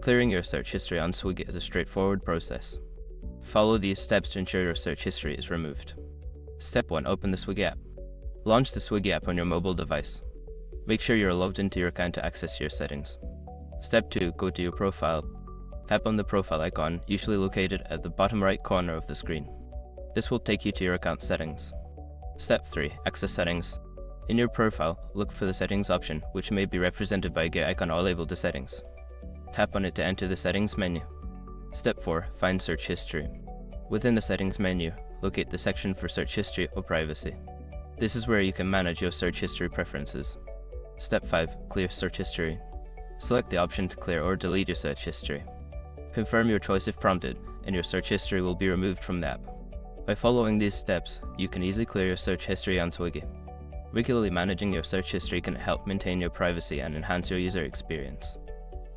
Clearing your search history on Swiggy is a straightforward process. Follow these steps to ensure your search history is removed. Step 1. Open the Swiggy app. Launch the Swiggy app on your mobile device. Make sure you're logged into your account to access your settings. Step 2. Go to your profile. Tap on the profile icon, usually located at the bottom right corner of the screen. This will take you to your account settings. Step 3. Access settings. In your profile, look for the settings option, which may be represented by a gear icon or labeled to settings. Tap on it to enter the settings menu. Step 4. Find search history. Within the settings menu, locate the section for search history or privacy. This is where you can manage your search history preferences. Step 5. Clear search history. Select the option to clear or delete your search history. Confirm your choice if prompted, and your search history will be removed from the app. By following these steps, you can easily clear your search history on Swiggy. Regularly managing your search history can help maintain your privacy and enhance your user experience.